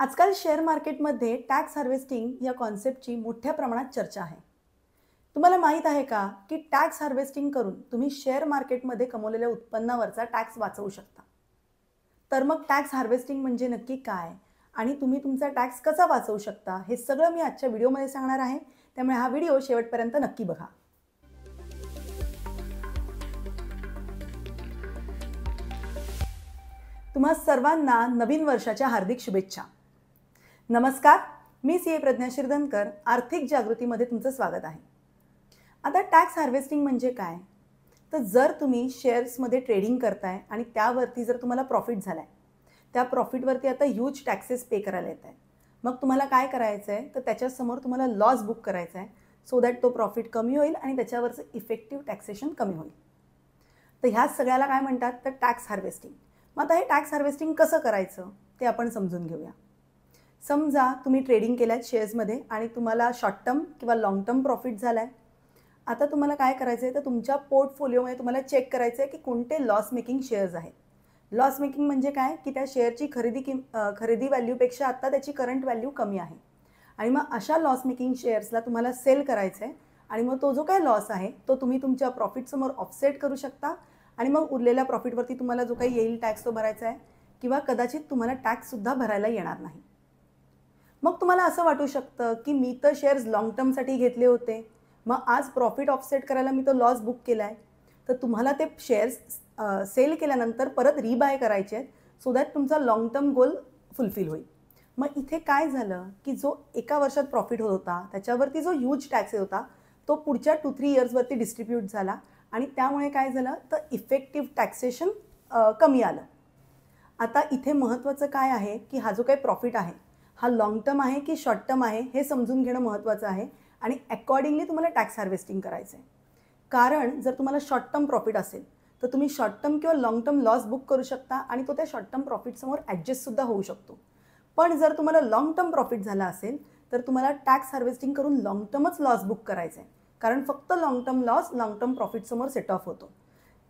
आजकाल शेअर मार्केटमध्ये tax harvesting या कॉन्सेप्टची मोठ्या प्रमाणात चर्चा आहे. तुम्हाला माहीत आहे का की टॅक्स हार्वेस्टिंग करून तुम्ही शेअर मार्केटमध्ये कमवलेल्या उत्पन्नावरचा टॅक्स वाचवू शकता. तर मग टॅक्स हार्वेस्टिंग म्हणजे नक्की काय आणि तुम्ही तुमचा टॅक्स कसा वाचवू शकता हे सगळं मी आजच्या व्हिडिओमध्ये सांगणार आहे. त्यामुळे हा व्हिडिओ शेवटपर्यंत नक्की बघा. तुम्हा सर्वांना नवीन वर्षाच्या हार्दिक शुभेच्छा. नमस्कार, मी सीए प्रज्ञा शिरदनकर. आर्थिक जागृतीमध्ये तुमचं स्वागत आहे. आता टॅक्स हार्वेस्टिंग म्हणजे काय? तर जर तुम्ही शेअर्समध्ये ट्रेडिंग करताय आणि त्यावरती जर तुम्हाला प्रॉफिट झालाय, त्या प्रॉफिटवरती आता ह्यूज टॅक्सेस पे करायला येत आहे. मग तुम्हाला काय करायचं आहे? तर त्याच्यासमोर तुम्हाला लॉस बुक करायचा आहे सो दॅट तो प्रॉफिट कमी होईल आणि त्याच्यावरचं इफेक्टिव्ह टॅक्सेशन कमी होईल. तर ह्या सगळ्याला काय म्हणतात? तर टॅक्स हार्वेस्टिंग. मग आता हे टॅक्स हार्वेस्टिंग कसं करायचं ते आपण समजून घेऊया. समजा तुम्ही ट्रेडिंग केल्यात शेअर्समध्ये आणि तुम्हाला शॉर्ट टर्म किंवा लाँग टर्म प्रॉफिट झाला आहे. आता तुम्हाला काय करायचं आहे? तर तुमच्या पोर्टफोलिओमध्ये तुम्हाला चेक करायचं आहे की कोणते लॉस मेकिंग शेअर्स आहेत. लॉस मेकिंग म्हणजे काय? की त्या शेअरची खरेदी व्हॅल्यूपेक्षा आत्ता त्याची करंट व्हॅल्यू कमी आहे आणि मग अशा लॉस मेकिंग शेअर्सला तुम्हाला सेल करायचं आहे आणि मग तो जो काही लॉस आहे तो तुम्ही तुमच्या प्रॉफिटसमोर ऑफसेट करू शकता आणि मग उरलेल्या प्रॉफिटवरती तुम्हाला जो काही येईल टॅक्स तो भरायचा आहे किंवा कदाचित तुम्हाला टॅक्ससुद्धा भरायला येणार नाही. मग तुम्हाला असं वाटू शकतं की मी तर शेअर्स लाँग टर्मसाठी घेतले होते, मग आज प्रॉफिट ऑफसेट करायला मी तो लॉस बुक केला आहे. तर तुम्हाला ते शेअर्स सेल केल्यानंतर परत रिबाय करायचे आहेत सो दॅट तुमचा लाँग टर्म गोल फुलफिल होईल. मग इथे काय झालं की जो एका वर्षात प्रॉफिट होत होता त्याच्यावरती जो ह्यूज टॅक्स येत होता तो पुढच्या 2-3 इयर्सवरती डिस्ट्रीब्यूट झाला आणि त्यामुळे काय झालं तर इफेक्टिव्ह टॅक्सेशन कमी आलं. आता इथे महत्त्वाचं काय आहे की हा जो काही प्रॉफिट आहे हा लाँग टर्म आहे की शॉर्ट टर्म आहे हे समजून घेणं महत्त्वाचं आहे आणि अकॉर्डिंगली तुम्हाला टॅक्स हार्वेस्टिंग करायचं आहे. कारण जर तुम्हाला शॉर्ट टर्म प्रॉफिट असेल तर तुम्ही शॉर्ट टर्म किंवा लाँग टर्म लॉस बुक करू शकता आणि तो त्या शॉर्ट टर्म प्रॉफिटसमोर ॲडजस्टसुद्धा होऊ शकतो. पण जर तुम्हाला लाँग टर्म प्रॉफिट झाला असेल तर तुम्हाला टॅक्स हार्वेस्टिंग करून लाँग टर्मच लॉस बुक करायचं आहे. कारण फक्त long term loss long term प्रॉफिटसमोर सेट ऑफ होतो.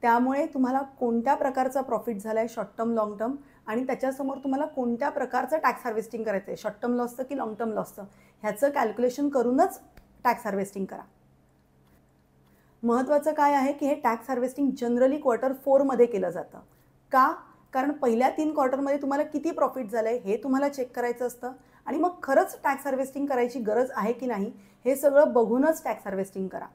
त्यामुळे तुम्हाला कोणत्या प्रकारचा प्रॉफिट झाला आहे शॉर्ट टर्म लाँग टर्म आणि त्याच्यासमोर तुम्हाला कोणत्या प्रकारचं टॅक्स हार्वेस्टिंग करायचं आहे, शॉर्ट टर्म लॉसचं की लाँग टर्म लॉसचं, ह्याचं कॅल्क्युलेशन करूनच टॅक्स हार्वेस्टिंग करा. महत्त्वाचं काय आहे की हे टॅक्स हार्वेस्टिंग जनरली Q4 मध्ये केलं जातं. का? कारण पहिल्या 3 क्वार्टरमध्ये तुम्हाला किती प्रॉफिट झालं आहे हे तुम्हाला चेक करायचं असतं आणि मग खरंच टॅक्स हार्वेस्टिंग करायची गरज आहे की नाही हे सगळं बघूनच टॅक्स हार्वेस्टिंग करा.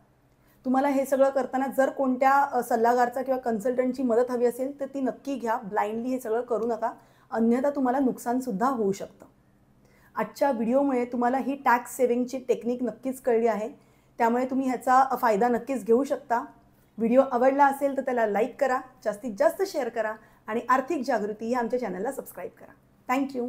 तुम्हाला हे सगळं करताना जर कोणत्या सल्लागारचा किंवा कन्सल्टंटची मदत हवी असेल तर ती नक्की घ्या. ब्लाइंडली हे सगळं करू नका, अन्यथा तुम्हाला नुकसानसुद्धा होऊ शकतं. आजच्या व्हिडिओमुळे तुम्हाला ही टॅक्स सेव्हिंगची टेक्निक नक्कीच कळली आहे. त्यामुळे तुम्ही ह्याचा फायदा नक्कीच घेऊ शकता. व्हिडिओ आवडला असेल तर त्याला लाईक करा, जास्तीत जास्त शेअर करा आणि आर्थिक जागृती या आमच्या चॅनलला सबस्क्राईब करा. थँक्यू.